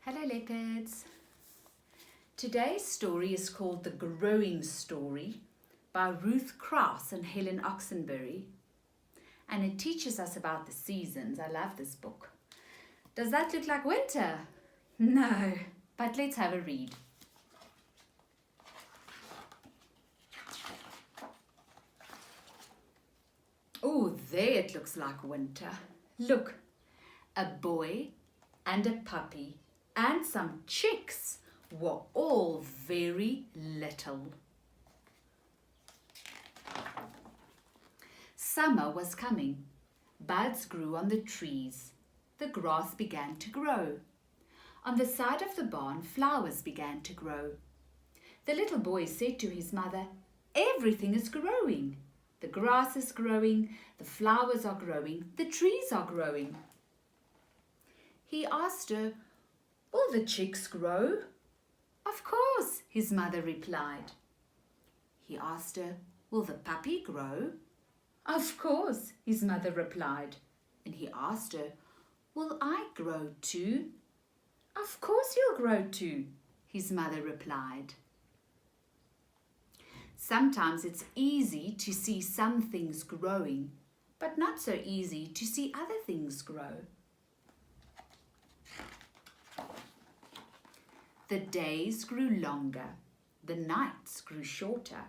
Hello leopards. Today's story is called The Growing Story by Ruth Krauss and Helen Oxenbury, and it teaches us about the seasons. I love this book. Does that look like winter? No, but let's have a read. Oh, there it looks like winter. Look, a boy and a puppy and some chicks were all very little. Summer was coming. Buds grew on the trees. The grass began to grow. On the side of the barn, flowers began to grow. The little boy said to his mother, "Everything is growing. The grass is growing, the flowers are growing, the trees are growing." He asked her, "Will the chicks grow?" "Of course," his mother replied. He asked her, "Will the puppy grow?" "Of course," his mother replied. And he asked her, "Will I grow too?" "Of course you'll grow too," his mother replied. Sometimes it's easy to see some things growing, but not so easy to see other things grow. The days grew longer, the nights grew shorter.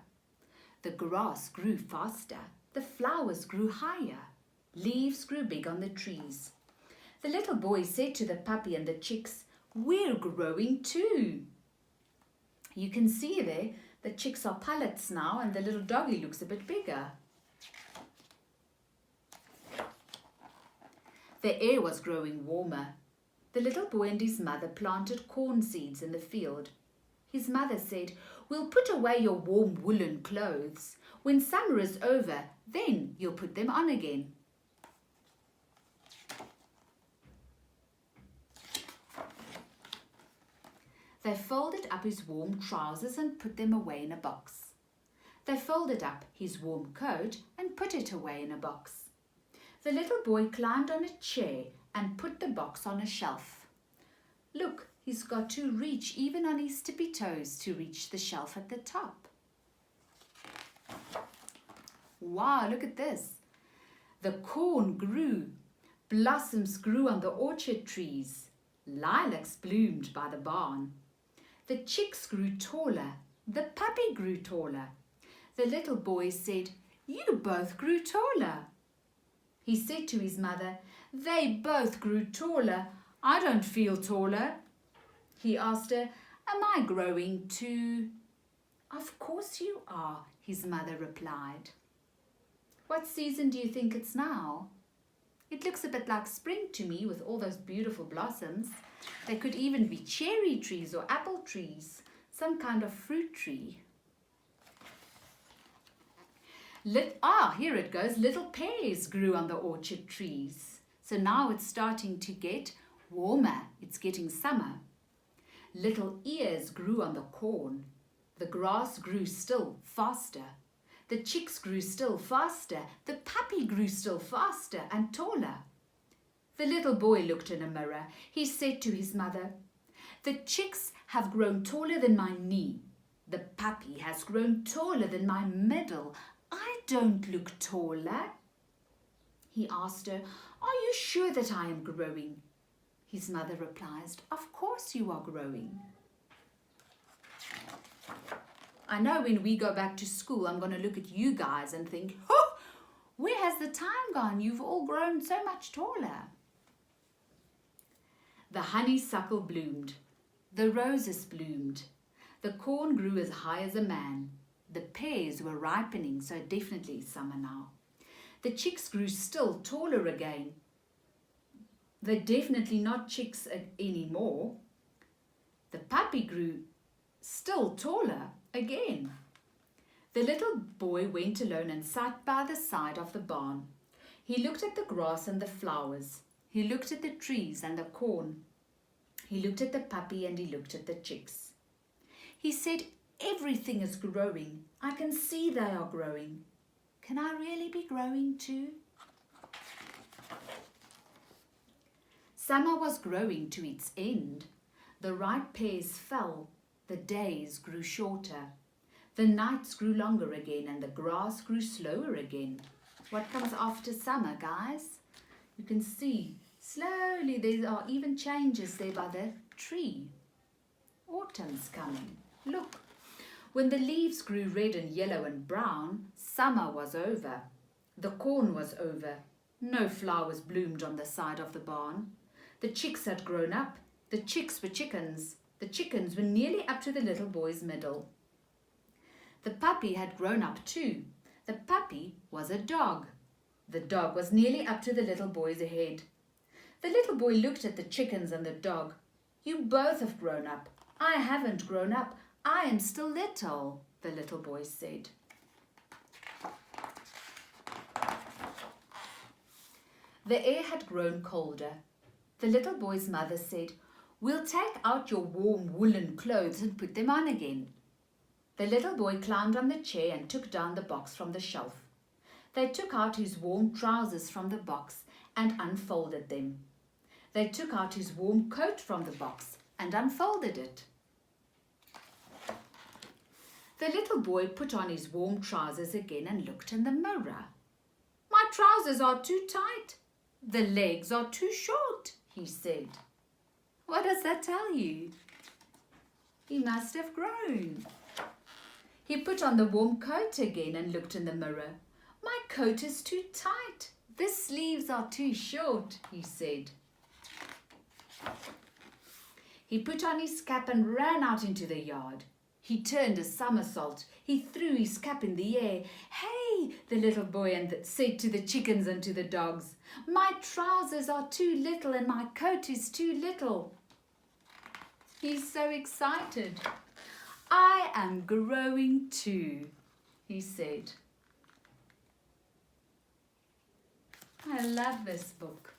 The grass grew faster, the flowers grew higher, leaves grew big on the trees. The little boy said to the puppy and the chicks, "We're growing too." You can see there, the chicks are pullets now and the little doggy looks a bit bigger. The air was growing warmer. The little boy and his mother planted corn seeds in the field. His mother said, "We'll put away your warm woolen clothes. When summer is over, then you'll put them on again." They folded up his warm trousers and put them away in a box. They folded up his warm coat and put it away in a box. The little boy climbed on a chair and put the box on a shelf. Look, he's got to reach even on his tippy toes to reach the shelf at the top. Wow, look at this. The corn grew. Blossoms grew on the orchard trees. Lilacs bloomed by the barn. The chicks grew taller. The puppy grew taller. The little boy said, "You both grew taller." He said to his mother, "They both grew taller. I don't feel taller." He asked her, "Am I growing too?" "Of course you are," his mother replied. What season do you think it's now? It looks a bit like spring to me with all those beautiful blossoms. They could even be cherry trees or apple trees, some kind of fruit tree. Here it goes. Little pears grew on the orchard trees. So now it's starting to get warmer. It's getting summer. Little ears grew on the corn. The grass grew still faster. The chicks grew still faster. The puppy grew still faster and taller. The little boy looked in a mirror. He said to his mother, "The chicks have grown taller than my knee. The puppy has grown taller than my middle. I don't look taller." He asked her, "Are you sure that I am growing?" His mother replied, "Of course you are growing." I know when we go back to school, I'm going to look at you guys and think, "Oh, where has the time gone? You've all grown so much taller." The honeysuckle bloomed. The roses bloomed. The corn grew as high as a man. The pears were ripening, so definitely summer now. The chicks grew still taller again. They're definitely not chicks anymore. The puppy grew still taller again. The little boy went alone and sat by the side of the barn. He looked at the grass and the flowers. He looked at the trees and the corn. He looked at the puppy and he looked at the chicks. He said, "Everything is growing. I can see they are growing. Can I really be growing too?" Summer was growing to its end. The ripe pears fell, the days grew shorter. The nights grew longer again and the grass grew slower again. What comes after summer, guys? You can see slowly there are even changes there by the tree. Autumn's coming. Look, when the leaves grew red and yellow and brown, summer was over. The corn was over. No flowers bloomed on the side of the barn. The chicks had grown up. The chicks were chickens. The chickens were nearly up to the little boy's middle. The puppy had grown up too. The puppy was a dog. The dog was nearly up to the little boy's head. The little boy looked at the chickens and the dog. You both have grown up. I haven't grown up. I am still little, the little boy said. The air had grown colder. The little boy's mother said, We'll take out your warm woolen clothes and put them on again. The little boy climbed on the chair and took down the box from the shelf. They took out his warm trousers from the box and unfolded them. They took out his warm coat from the box and unfolded it. The little boy put on his warm trousers again and looked in the mirror. My trousers are too tight. The legs are too short, he said. What does that tell you? He must have grown. He put on the warm coat again and looked in the mirror. My coat is too tight. The sleeves are too short, he said. He put on his cap and ran out into the yard. He turned a somersault. He threw his cap in the air. Hey, the little boy said to the chickens and to the dogs, my trousers are too little and my coat is too little. He's so excited. I am growing too, he said. I love this book.